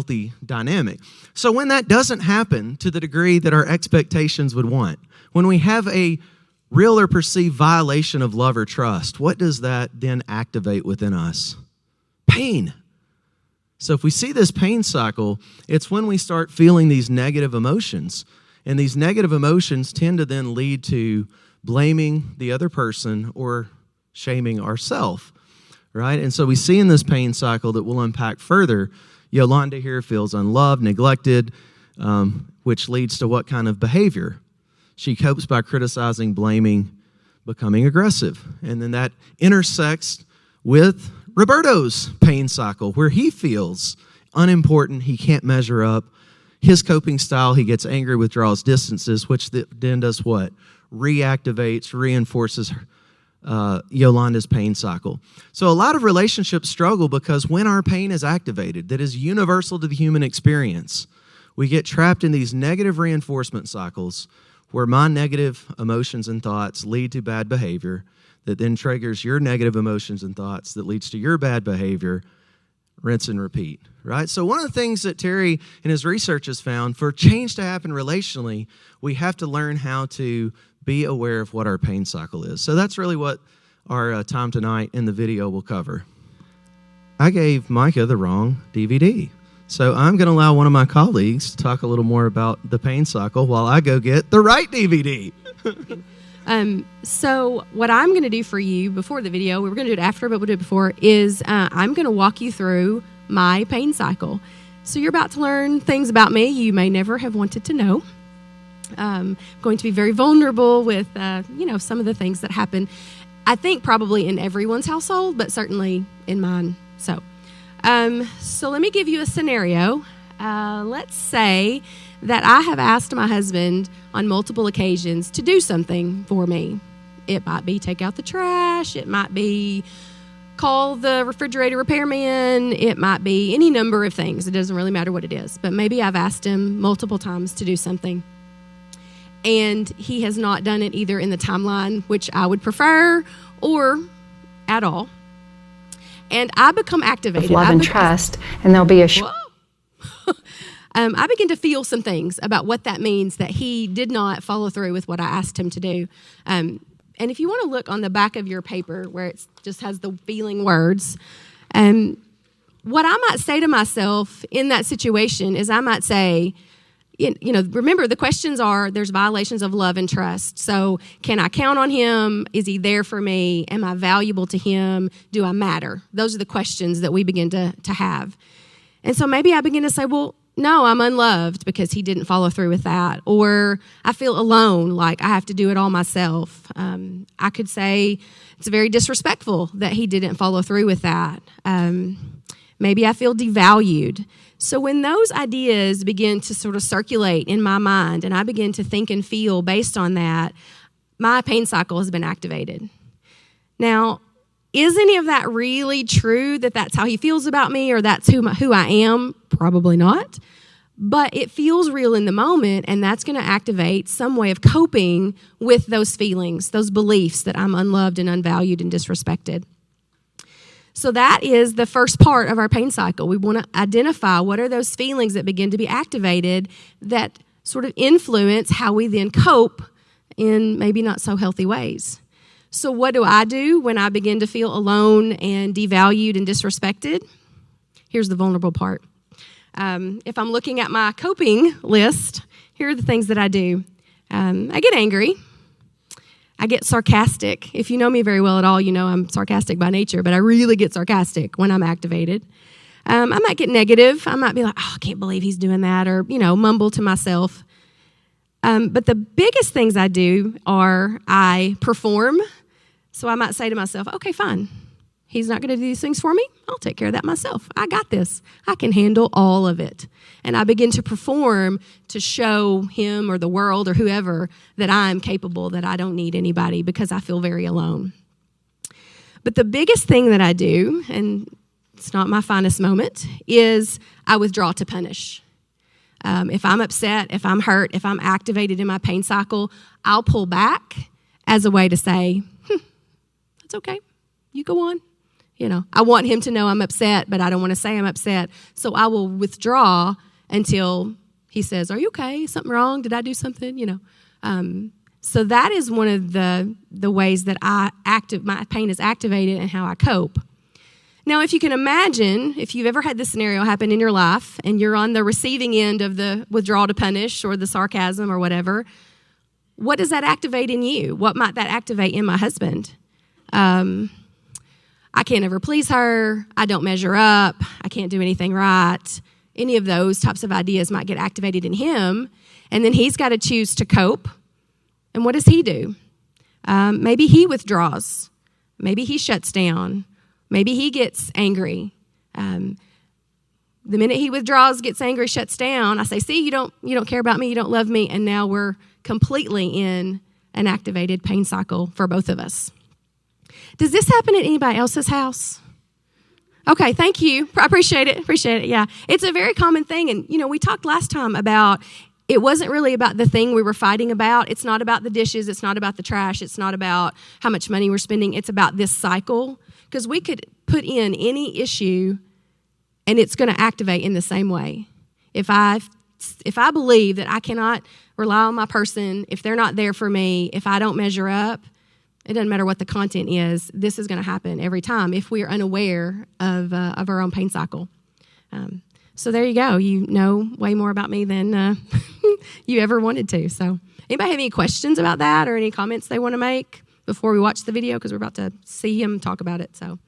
healthy dynamic. So when that doesn't happen to the degree that our expectations would want, when we have a real or perceived violation of love or trust, what does that then activate within us? Pain. So if we see this pain cycle, it's when we start feeling these negative emotions. And these negative emotions tend to then lead to blaming the other person or shaming ourselves, right? And so we see in this pain cycle that we'll unpack further, Yolanda here feels unloved, neglected, which leads to what kind of behavior? She copes by criticizing, blaming, becoming aggressive. And then that intersects with Roberto's pain cycle, where he feels unimportant, he can't measure up. His coping style, he gets angry, withdraws, distances, which then does what? Reactivates, reinforces Yolanda's pain cycle. So a lot of relationships struggle because when our pain is activated, that is universal to the human experience, we get trapped in these negative reinforcement cycles where my negative emotions and thoughts lead to bad behavior that then triggers your negative emotions and thoughts that leads to your bad behavior, rinse and repeat, right? So one of the things that Terry in his research has found, for change to happen relationally, we have to learn how to be aware of what our pain cycle is. So that's really what our time tonight in the video will cover. I gave Micah the wrong DVD. So I'm going to allow one of my colleagues to talk a little more about the pain cycle while I go get the right DVD. So what I'm going to do for you before the video, we were going to do it after, but we'll do it before, is I'm going to walk you through my pain cycle. So you're about to learn things about me you may never have wanted to know. I'm going to be very vulnerable with, some of the things that happen, I think probably in everyone's household, but certainly in mine. So let me give you a scenario. Let's say that I have asked my husband on multiple occasions to do something for me. It might be take out the trash. It might be call the refrigerator repairman. It might be any number of things. It doesn't really matter what it is. But maybe I've asked him multiple times to do something. And he has not done it either in the timeline, which I would prefer, or at all. And I become activated. Love and trust, and there'll be a... I begin to feel some things about what that means that he did not follow through with what I asked him to do. And if you want to look on the back of your paper where it just has the feeling words, what I might say to myself in that situation is I might say, remember the questions are, there's violations of love and trust. So can I count on him? Is he there for me? Am I valuable to him? Do I matter? Those are the questions that we begin to have. And so maybe I begin to say, well, no, I'm unloved because he didn't follow through with that. Or I feel alone, like I have to do it all myself. I could say it's very disrespectful that he didn't follow through with that. Maybe I feel devalued. So when those ideas begin to sort of circulate in my mind and I begin to think and feel based on that, my pain cycle has been activated. Now, is any of that really true, that that's how he feels about me or that's who I am? Probably not. But it feels real in the moment, and that's going to activate some way of coping with those feelings, those beliefs that I'm unloved and unvalued and disrespected. So that is the first part of our pain cycle. We want to identify what are those feelings that begin to be activated that sort of influence how we then cope in maybe not so healthy ways. So what do I do when I begin to feel alone and devalued and disrespected? Here's the vulnerable part. If I'm looking at my coping list, here are the things that I do. I get angry. I get sarcastic. If you know me very well at all, you know I'm sarcastic by nature, but I really get sarcastic when I'm activated. I might get negative. I might be like, I can't believe he's doing that, or, mumble to myself. But the biggest things I do are I perform. So I might say to myself, okay, fine. He's not going to do these things for me. I'll take care of that myself. I got this. I can handle all of it. And I begin to perform to show him or the world or whoever that I'm capable, that I don't need anybody because I feel very alone. But the biggest thing that I do, and it's not my finest moment, is I withdraw to punish. If I'm upset, if I'm hurt, if I'm activated in my pain cycle, I'll pull back as a way to say, it's okay. You go on. I want him to know I'm upset, but I don't want to say I'm upset. So I will withdraw until he says, "Are you okay? Something wrong? Did I do something?" So that is one of the ways that my pain is activated and how I cope. Now, if you can imagine, if you've ever had this scenario happen in your life and you're on the receiving end of the withdrawal to punish or the sarcasm or whatever, what does that activate in you? What might that activate in my husband? I can't ever please her. I don't measure up. I can't do anything right. Any of those types of ideas might get activated in him. And then he's got to choose to cope. And what does he do? Maybe he withdraws. Maybe he shuts down. Maybe he gets angry. The minute he withdraws, gets angry, shuts down, I say, "See, you don't care about me. You don't love me." And now we're completely in an activated pain cycle for both of us. Does this happen at anybody else's house? Okay, thank you. I appreciate it. Yeah. It's a very common thing. And, we talked last time about it wasn't really about the thing we were fighting about. It's not about the dishes. It's not about the trash. It's not about how much money we're spending. It's about this cycle. Because we could put in any issue and it's going to activate in the same way. If I believe that I cannot rely on my person, if they're not there for me, if I don't measure up, it doesn't matter what the content is, this is going to happen every time if we are unaware of our own pain cycle. So there you go. You know way more about me than you ever wanted to. So anybody have any questions about that or any comments they want to make before we watch the video? Because we're about to see him talk about it. So.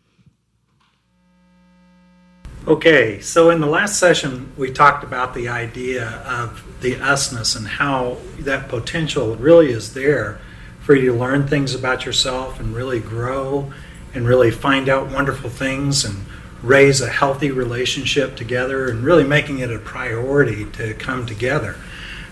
Okay, so in the last session, we talked about the idea of the usness and how that potential really is there for you to learn things about yourself and really grow and really find out wonderful things and raise a healthy relationship together and really making it a priority to come together.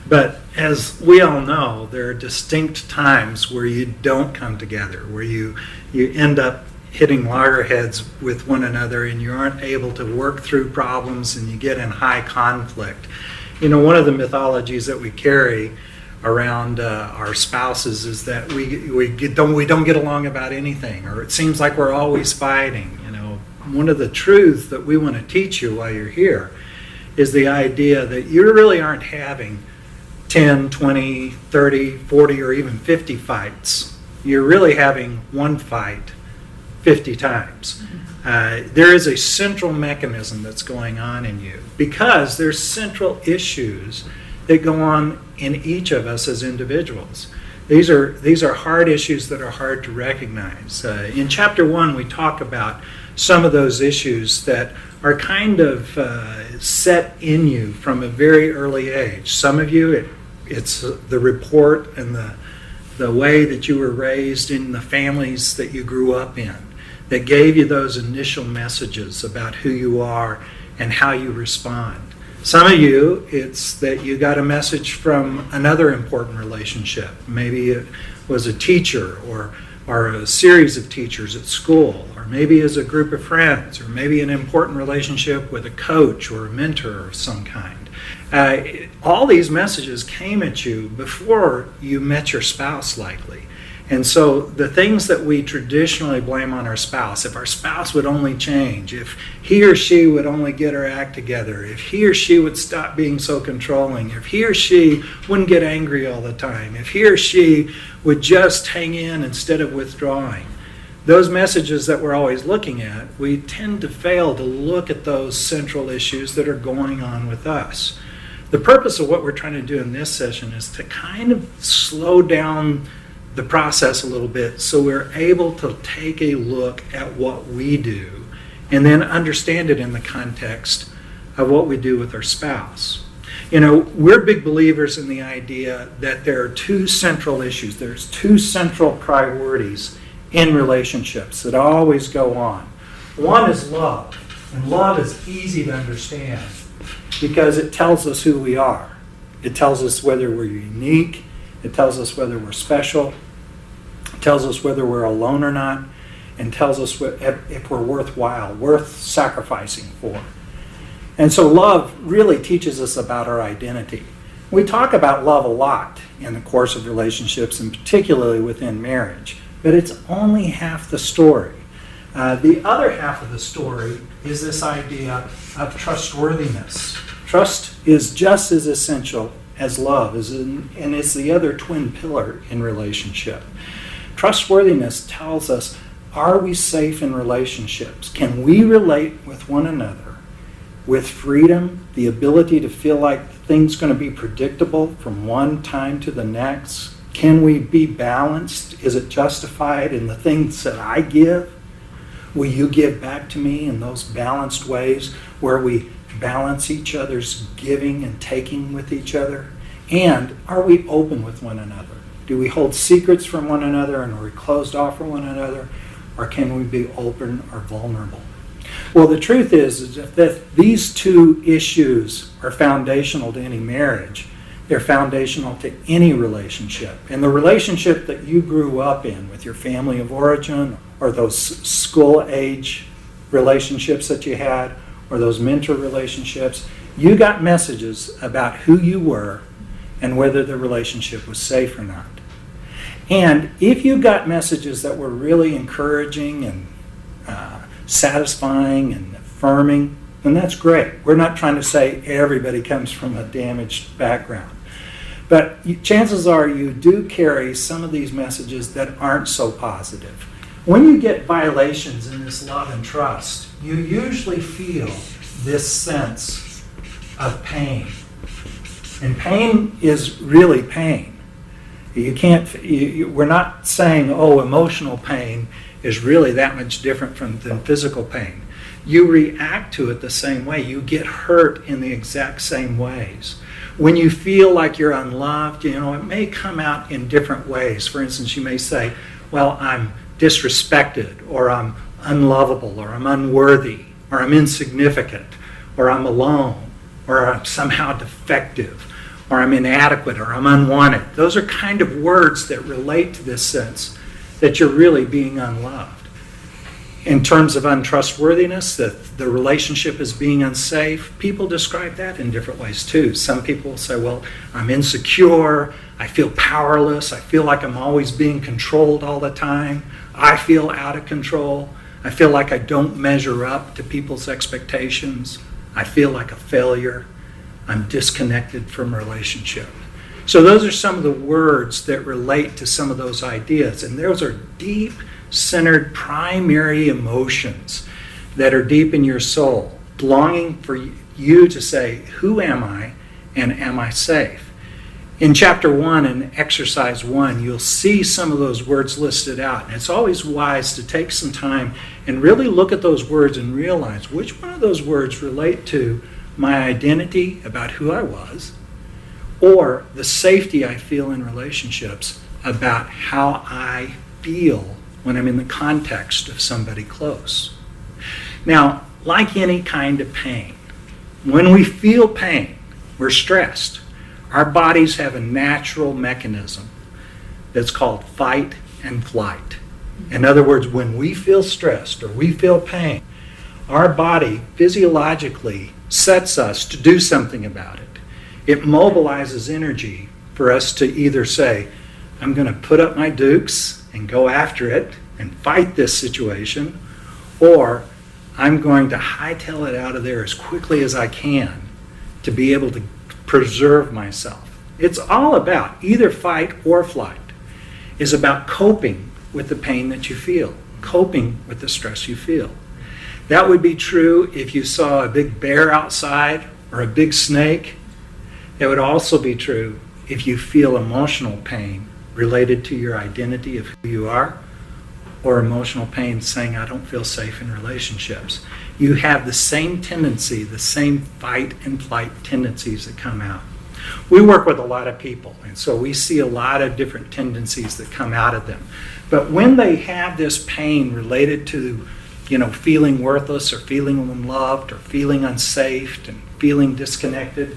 But as we all know, there are distinct times where you don't come together, where you end up hitting loggerheads with one another and you aren't able to work through problems and you get in high conflict. One of the mythologies that we carry around our spouses is that we don't get along about anything, or it seems like we're always fighting. One of the truths that we want to teach you while you're here is the idea that you really aren't having 10, 20, 30, 40, or even 50 fights. You're really having one fight 50 times. There is a central mechanism that's going on in you because there's central issues that go on in each of us as individuals. These are hard issues that are hard to recognize. In chapter 1, we talk about some of those issues that are kind of set in you from a very early age. Some of you, it's the report and the way that you were raised in the families that you grew up in that gave you those initial messages about who you are and how you respond. Some of you, it's that you got a message from another important relationship. Maybe it was a teacher or a series of teachers at school, or maybe as a group of friends, or maybe an important relationship with a coach or a mentor of some kind. All these messages came at you before you met your spouse, likely. And so the things that we traditionally blame on our spouse, if our spouse would only change, if he or she would only get her act together, if he or she would stop being so controlling, if he or she wouldn't get angry all the time, if he or she would just hang in instead of withdrawing, those messages that we're always looking at, we tend to fail to look at those central issues that are going on with us. The purpose of what we're trying to do in this session is to kind of slow down the process a little bit so we're able to take a look at what we do and then understand it in the context of what we do with our spouse. We're big believers in the idea that there are two central issues. There's two central priorities in relationships that always go on. One is love, and love is easy to understand because it tells us who we are. It tells us whether we're unique. It tells us whether we're special. It tells us whether we're alone or not, and tells us if we're worthwhile, worth sacrificing for. And so love really teaches us about our identity. We talk about love a lot in the course of relationships, and particularly within marriage, but it's only half the story. The other half of the story is this idea of trustworthiness. Trust is just as essential as love, and it's the other twin pillar in relationship. Trustworthiness tells us, are we safe in relationships? Can we relate with one another with freedom, the ability to feel like things going to be predictable from one time to the next? Can we be balanced? Is it justified in the things that I give? Will you give back to me in those balanced ways where we balance each other's giving and taking with each other? And are we open with one another? Do we hold secrets from one another and are we closed off from one another? Or can we be open or vulnerable? Well, the truth is that these two issues are foundational to any marriage. They're foundational to any relationship. And the relationship that you grew up in with your family of origin, or those school-age relationships that you had, or those mentor relationships, you got messages about who you were and whether the relationship was safe or not. And if you got messages that were really encouraging and satisfying and affirming, then that's great. We're not trying to say everybody comes from a damaged background. But chances are you do carry some of these messages that aren't so positive. When you get violations in this love and trust, you usually feel this sense of pain. And pain is really pain. We're not saying, oh, emotional pain is really that much different than physical pain. You react to it the same way. You get hurt in the exact same ways. When you feel like you're unloved, it may come out in different ways. For instance, you may say, well, I'm disrespected, or I'm unlovable, or I'm unworthy, or I'm insignificant, or I'm alone, or I'm somehow defective, or I'm inadequate, or I'm unwanted. Those are kind of words that relate to this sense that you're really being unloved. In terms of untrustworthiness, that the relationship is being unsafe, people describe that in different ways too. Some people will say, well, I'm insecure, I feel powerless, I feel like I'm always being controlled all the time, I feel out of control, I feel like I don't measure up to people's expectations, I feel like a failure, I'm disconnected from a relationship. So those are some of the words that relate to some of those ideas, and those are deep-centered primary emotions that are deep in your soul, longing for you to say, who am I and am I safe? In chapter 1 and exercise 1, you'll see some of those words listed out. And it's always wise to take some time and really look at those words and realize which one of those words relate to my identity about who I was, or the safety I feel in relationships about how I feel when I'm in the context of somebody close. Now, like any kind of pain, when we feel pain, we're stressed. Our bodies have a natural mechanism that's called fight and flight. In other words, when we feel stressed or we feel pain, our body physiologically sets us to do something about it. It mobilizes energy for us to either say, I'm going to put up my dukes and go after it and fight this situation, or I'm going to hightail it out of there as quickly as I can to be able to preserve myself. It's all about either fight or flight. It's about coping with the pain that you feel, coping with the stress you feel. That would be true if you saw a big bear outside or a big snake. It would also be true if you feel emotional pain related to your identity of who you are, or emotional pain saying, I don't feel safe in relationships. You have the same tendency, the same fight and flight tendencies that come out. We work with a lot of people, and so we see a lot of different tendencies that come out of them. But when they have this pain related to, feeling worthless or feeling unloved or feeling unsafe and feeling disconnected,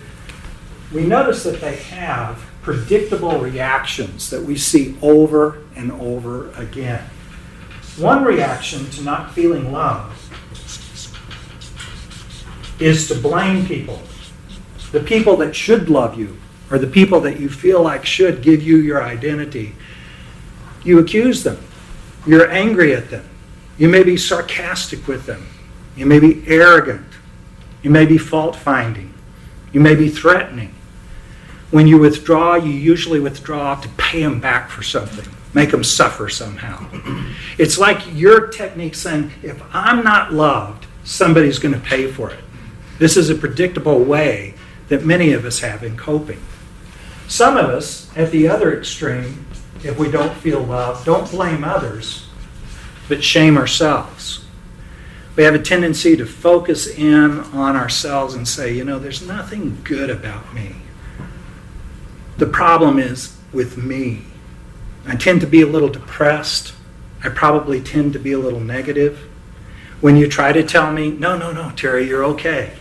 we notice that they have predictable reactions that we see over and over again. One reaction to not feeling love is to blame people. The people that should love you, or the people that you feel like should give you your identity. You accuse them. You're angry at them. You may be sarcastic with them. You may be arrogant. You may be fault-finding. You may be threatening. When you withdraw, you usually withdraw to pay them back for something, make them suffer somehow. It's like your technique saying, if I'm not loved, somebody's going to pay for it. This is a predictable way that many of us have in coping. Some of us, at the other extreme, if we don't feel loved, don't blame others, but shame ourselves. We have a tendency to focus in on ourselves and say, there's nothing good about me. The problem is with me. I tend to be a little depressed. I probably tend to be a little negative. When you try to tell me, no, Terry, you're okay.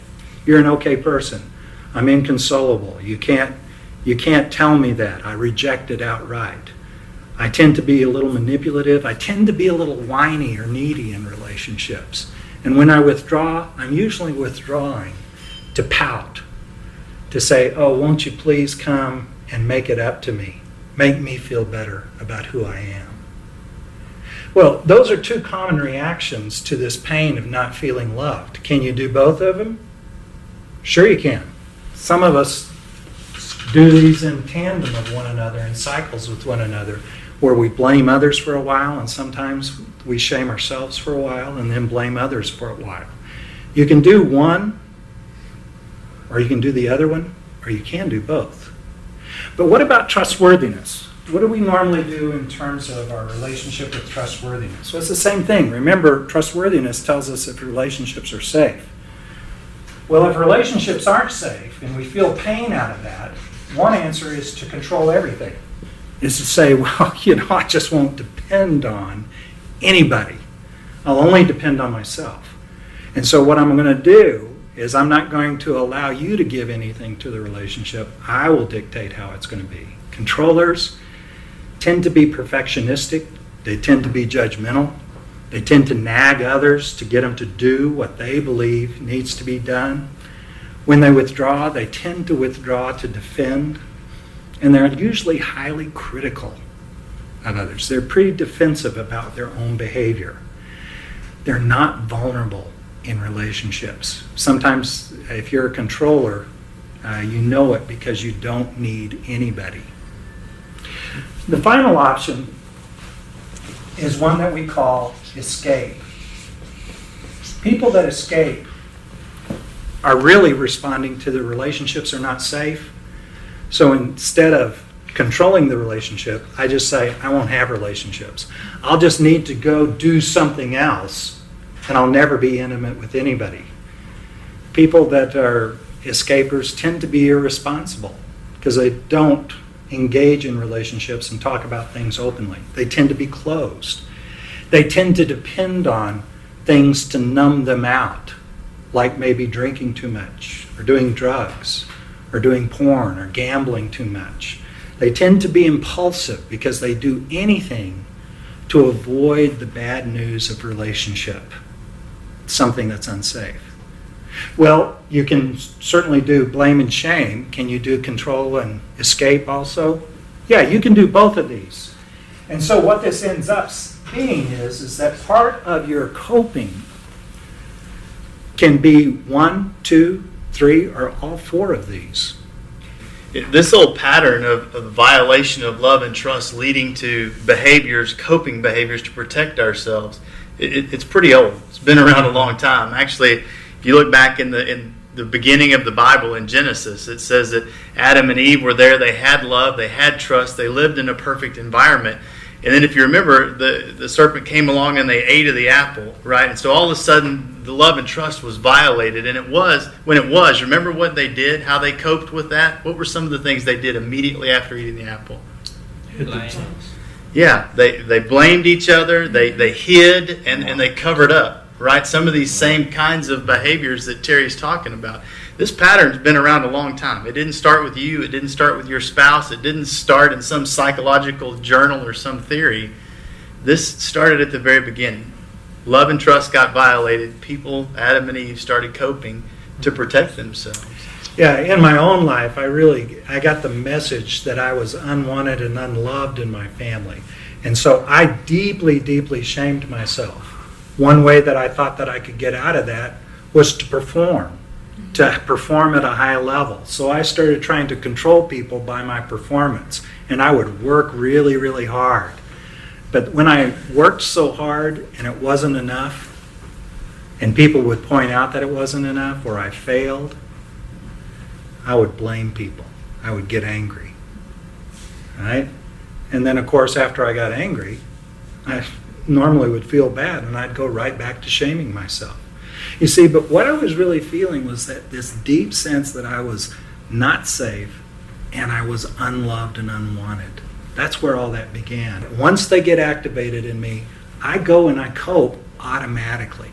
You're an okay person. I'm inconsolable. You can't tell me that. I reject it outright. I tend to be a little manipulative. I tend to be a little whiny or needy in relationships. And when I withdraw, I'm usually withdrawing to pout, to say, oh, won't you please come and make it up to me. Make me feel better about who I am. Well, those are two common reactions to this pain of not feeling loved. Can you do both of them? Sure you can. Some of us do these in tandem of one another, in cycles with one another, where we blame others for a while, and sometimes we shame ourselves for a while, and then blame others for a while. You can do one, or you can do the other one, or you can do both. But what about trustworthiness? What do we normally do in terms of our relationship with trustworthiness? Well, it's the same thing. Remember, trustworthiness tells us if relationships are safe. Well, if relationships aren't safe and we feel pain out of that, one answer is to control everything. Is to say, well, I just won't depend on anybody. I'll only depend on myself. And so what I'm going to do is I'm not going to allow you to give anything to the relationship. I will dictate how it's going to be. Controllers tend to be perfectionistic. They tend to be judgmental. They tend to nag others to get them to do what they believe needs to be done. When they withdraw, they tend to withdraw to defend. And they're usually highly critical of others. They're pretty defensive about their own behavior. They're not vulnerable in relationships. Sometimes if you're a controller, you know it because you don't need anybody. The final option is one that we call escape. People that escape are really responding to the relationships are not safe. So instead of controlling the relationship, I just say, I won't have relationships. I'll just need to go do something else, and I'll never be intimate with anybody. People that are escapers tend to be irresponsible because they don't engage in relationships and talk about things openly. They tend to be closed. They tend to depend on things to numb them out, like maybe drinking too much, or doing drugs, or doing porn, or gambling too much. They tend to be impulsive because they do anything to avoid the bad news of relationship, something that's unsafe. Well, you can certainly do blame and shame. Can you do control and escape also? Yeah, you can do both of these. And so what this ends up being is that part of your coping can be 1, 2, 3, or all 4 of these. This old pattern of violation of love and trust leading to behaviors, coping behaviors to protect ourselves, it's pretty old. It's been around a long time. Actually, if you look back in the beginning of the Bible in Genesis, it says that Adam and Eve were there, they had love, they had trust, they lived in a perfect environment. And then if you remember, the serpent came along and they ate of the apple, right? And so all of a sudden, the love and trust was violated. And remember what they did, how they coped with that? What were some of the things they did immediately after eating the apple? Yeah, they blamed each other, they hid, and they covered up, right? Some of these same kinds of behaviors that Terry's talking about. This pattern's been around a long time. It didn't start with you. It didn't start with your spouse. It didn't start in some psychological journal or some theory. This started at the very beginning. Love and trust got violated. People, Adam and Eve, started coping to protect themselves. Yeah, in my own life, I got the message that I was unwanted and unloved in my family. And so I deeply, deeply shamed myself one way that I thought that I could get out of that was to perform at a high level. So I started trying to control people by my performance, and I would work really, really hard. But when I worked so hard and it wasn't enough, and people would point out that it wasn't enough or I failed, I would blame people. I would get angry. Right? And then, of course, after I got angry, I normally would feel bad and I'd go right back to shaming myself. You see, but what I was really feeling was that this deep sense that I was not safe and I was unloved and unwanted. That's where all that began. Once they get activated in me, I go and I cope automatically.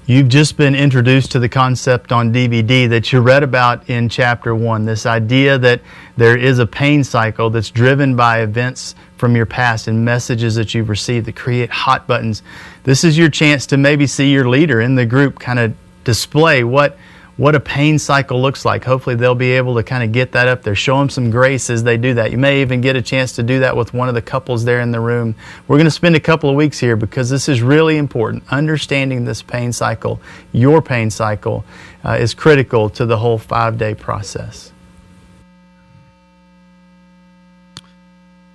You've just been introduced to the concept on DVD that you read about in chapter 1, this idea that there is a pain cycle that's driven by events from your past and messages that you've received that create hot buttons. This is your chance to maybe see your leader in the group kind of display what a pain cycle looks like. Hopefully they'll be able to kind of get that up there. Show them some grace as they do that. You may even get a chance to do that with one of the couples there in the room. We're going to spend a couple of weeks here because this is really important. Understanding this pain cycle, your pain cycle, is critical to the whole 5-day process.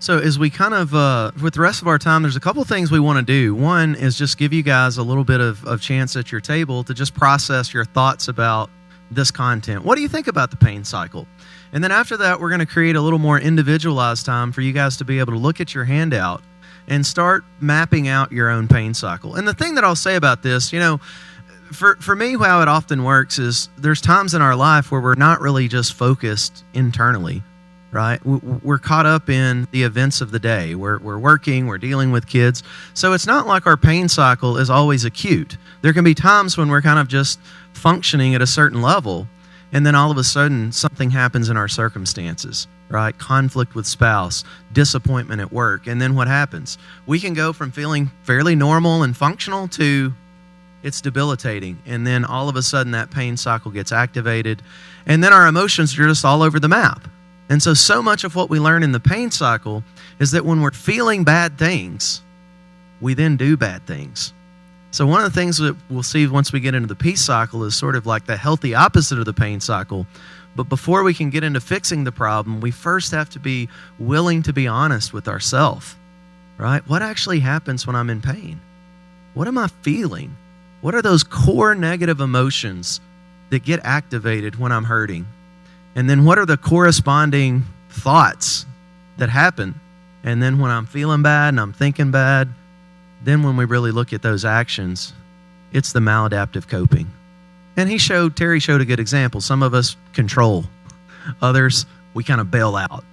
So as we kind of, with the rest of our time, there's a couple things we want to do. One is just give you guys a little bit of chance at your table to just process your thoughts about this content. What do you think about the pain cycle? And then after that, we're going to create a little more individualized time for you guys to be able to look at your handout and start mapping out your own pain cycle. And the thing that I'll say about this, you know, for me, how it often works is there's times in our life where we're not really just focused internally. Right? We're caught up in the events of the day. We're working, we're dealing with kids. So it's not like our pain cycle is always acute. There can be times when we're kind of just functioning at a certain level, and then all of a sudden something happens in our circumstances, right? Conflict with spouse, disappointment at work. And then what happens? We can go from feeling fairly normal and functional to it's debilitating. And then all of a sudden that pain cycle gets activated. And then our emotions are just all over the map. And so much of what we learn in the pain cycle is that when we're feeling bad things, we then do bad things. So one of the things that we'll see once we get into the peace cycle is sort of like the healthy opposite of the pain cycle. But before we can get into fixing the problem, we first have to be willing to be honest with ourselves, right? What actually happens when I'm in pain? What am I feeling? What are those core negative emotions that get activated when I'm hurting? And then what are the corresponding thoughts that happen? And then when I'm feeling bad and I'm thinking bad, then when we really look at those actions, it's the maladaptive coping. And Terry showed a good example. Some of us control. Others, we kind of bail out.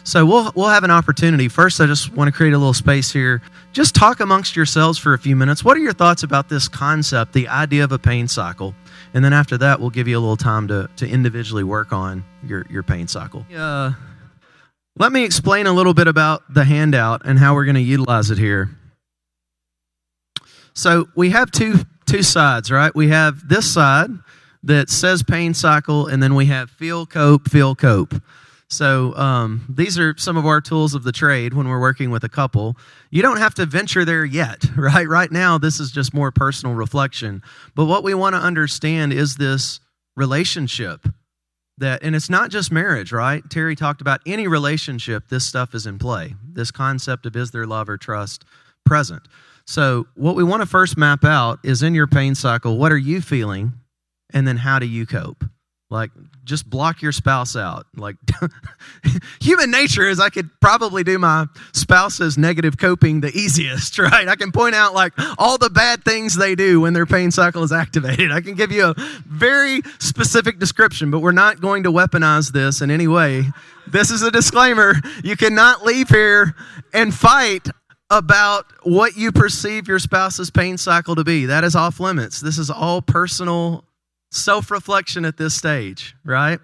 So we'll have an opportunity. First, I just want to create a little space here. Just talk amongst yourselves for a few minutes. What are your thoughts about this concept, the idea of a pain cycle? And then after that, we'll give you a little time to individually work on your pain cycle. Let me explain a little bit about the handout and how we're going to utilize it here. So we have two sides, right? We have this side that says pain cycle, and then we have feel, cope, feel, cope. So these are some of our tools of the trade when we're working with a couple. You don't have to venture there yet, right? Right now, this is just more personal reflection. But what we want to understand is this relationship and it's not just marriage, right? Terry talked about any relationship, this stuff is in play. This concept of is there love or trust present. So what we want to first map out is in your pain cycle, what are you feeling? And then how do you cope? Like, just block your spouse out. Like, human nature is I could probably do my spouse's negative coping the easiest, right? I can point out, like, all the bad things they do when their pain cycle is activated. I can give you a very specific description, but we're not going to weaponize this in any way. This is a disclaimer. You cannot leave here and fight about what you perceive your spouse's pain cycle to be. That is off limits. This is all personal self-reflection at this stage, right?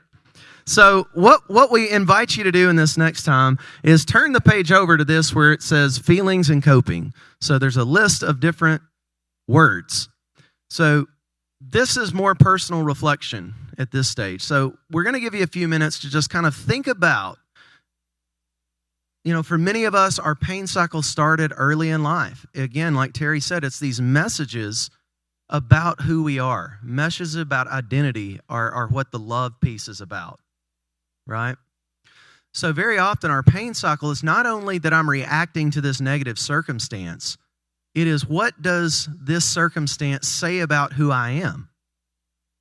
So what we invite you to do in this next time is turn the page over to this where it says feelings and coping. So there's a list of different words. So this is more personal reflection at this stage. So we're going to give you a few minutes to just kind of think about for many of us, our pain cycle started early in life. Again, like Terry said, it's these messages about who we are. Messages about identity are what the love piece is about, right? So very often our pain cycle is not only that I'm reacting to this negative circumstance, it is what does this circumstance say about who I am,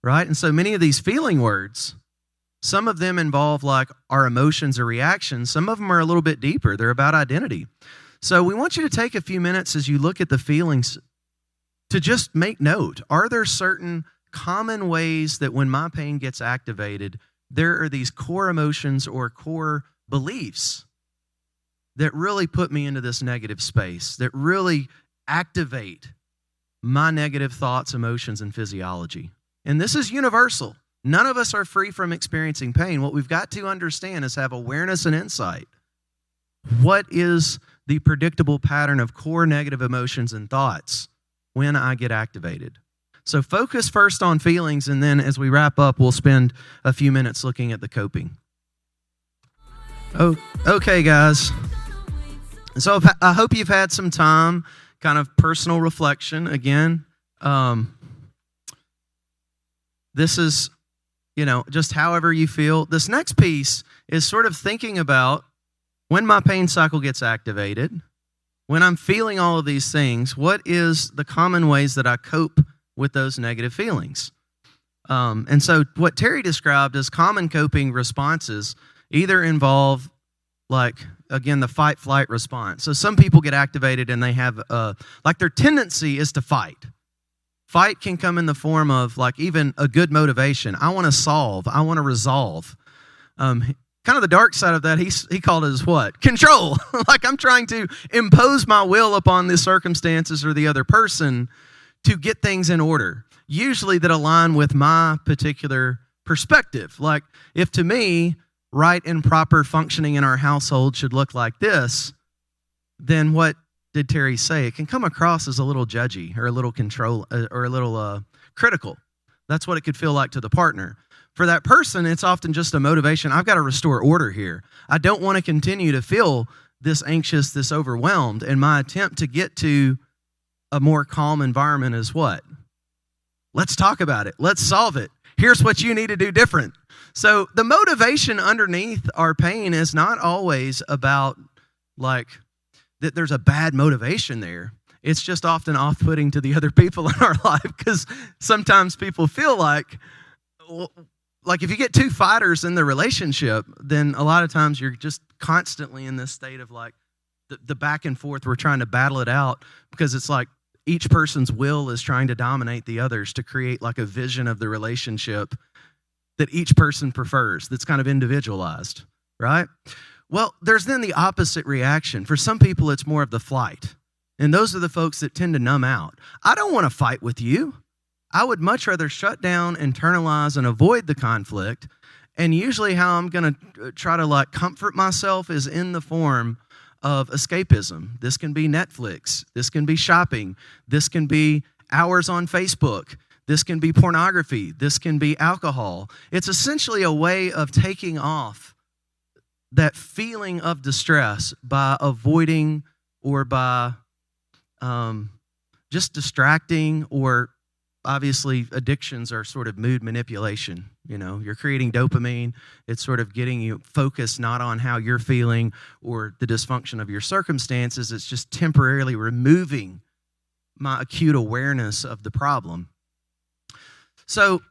right? And so many of these feeling words, some of them involve like our emotions or reactions. Some of them are a little bit deeper. They're about identity. So we want you to take a few minutes as you look at the feelings to just make note. Are there certain common ways that when my pain gets activated, there are these core emotions or core beliefs that really put me into this negative space, that really activate my negative thoughts, emotions, and physiology? And this is universal. None of us are free from experiencing pain. What we've got to understand is have awareness and insight. What is the predictable pattern of core negative emotions and thoughts when I get activated? So focus first on feelings, and then as we wrap up, we'll spend a few minutes looking at the coping. Oh, okay, guys. So I hope you've had some time, kind of personal reflection. Again, this is, just however you feel. This next piece is sort of thinking about when my pain cycle gets activated, when I'm feeling all of these things, what is the common ways that I cope with those negative feelings? And so what Terry described as common coping responses either involve, again, the fight-flight response. So some people get activated and they have, their tendency is to fight. Fight can come in the form of, even a good motivation. I want to solve. I want to resolve. Kind of the dark side of that, he called it as what? Control. I'm trying to impose my will upon the circumstances or the other person to get things in order, usually that align with my particular perspective. If to me, right and proper functioning in our household should look like this, then what did Terry say? It can come across as a little judgy or a little control or a little critical. That's what it could feel like to the partner. For that person, it's often just a motivation. I've got to restore order here. I don't want to continue to feel this anxious, this overwhelmed. And my attempt to get to a more calm environment is what? Let's talk about it. Let's solve it. Here's what you need to do different. So the motivation underneath our pain is not always about that there's a bad motivation there. It's just often off-putting to the other people in our life, because sometimes people feel like if you get two fighters in the relationship, then a lot of times you're just constantly in this state of the back and forth. We're trying to battle it out because it's each person's will is trying to dominate the others to create a vision of the relationship that each person prefers, that's kind of individualized, right? Well, there's then the opposite reaction. For some people, it's more of the flight. And those are the folks that tend to numb out. I don't want to fight with you. I would much rather shut down, internalize, and avoid the conflict. And usually how I'm going to try to comfort myself is in the form of escapism. This can be Netflix. This can be shopping. This can be hours on Facebook. This can be pornography. This can be alcohol. It's essentially a way of taking off that feeling of distress by avoiding or by just distracting, or obviously addictions are sort of mood manipulation. You're creating dopamine. It's sort of getting you focused not on how you're feeling or the dysfunction of your circumstances. It's just temporarily removing my acute awareness of the problem. So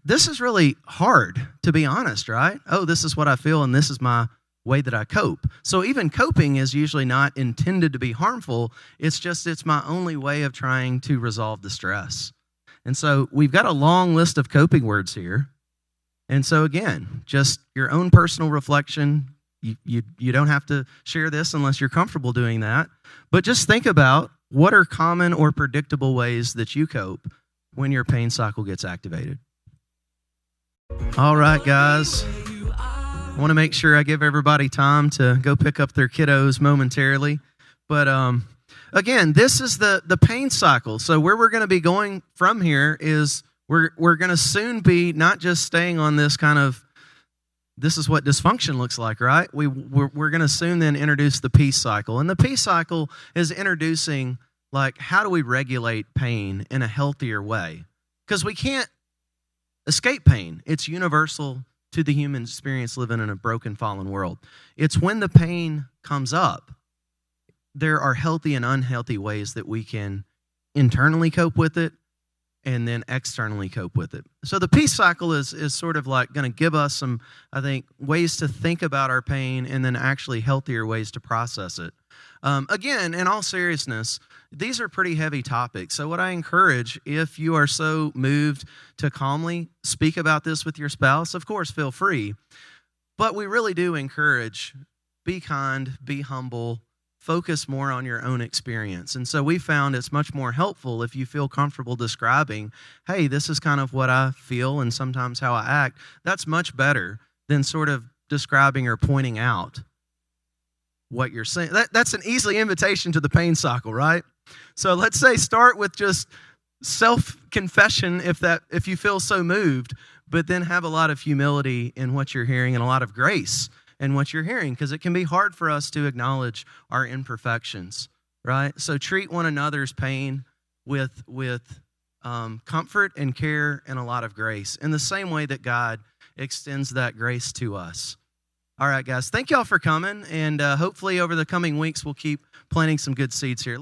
this is really hard, to be honest, right? Oh, this is what I feel, and this is my way that I cope. So even coping is usually not intended to be harmful. It's my only way of trying to resolve the stress. And so we've got a long list of coping words here. And so again, just your own personal reflection. You don't have to share this unless you're comfortable doing that. But just think about what are common or predictable ways that you cope when your pain cycle gets activated. All right, guys. I want to make sure I give everybody time to go pick up their kiddos momentarily. But again, this is the pain cycle. So where we're going to be going from here is we're going to soon be not just staying on this kind of this is what dysfunction looks like, right? We're going to soon then introduce the peace cycle. And the peace cycle is introducing, like, how do we regulate pain in a healthier way? Because we can't escape pain. It's universal to the human experience living in a broken, fallen world. It's when the pain comes up, there are healthy and unhealthy ways that we can internally cope with it and then externally cope with it. So the peace cycle is sort of like going to give us some, I think, ways to think about our pain and then actually healthier ways to process it. Again, in all seriousness, these are pretty heavy topics. So what I encourage, if you are so moved to calmly speak about this with your spouse, of course, feel free. But we really do encourage, be kind, be humble, focus more on your own experience. And so we found it's much more helpful if you feel comfortable describing, hey, this is kind of what I feel and sometimes how I act. That's much better than sort of describing or pointing out what you're saying. That's an easy invitation to the pain cycle, right? So let's say start with just self-confession if you feel so moved, but then have a lot of humility in what you're hearing and a lot of grace in what you're hearing, because it can be hard for us to acknowledge our imperfections, right? So treat one another's pain with comfort and care and a lot of grace in the same way that God extends that grace to us. All right, guys, thank y'all for coming, and hopefully over the coming weeks we'll keep planting some good seeds here.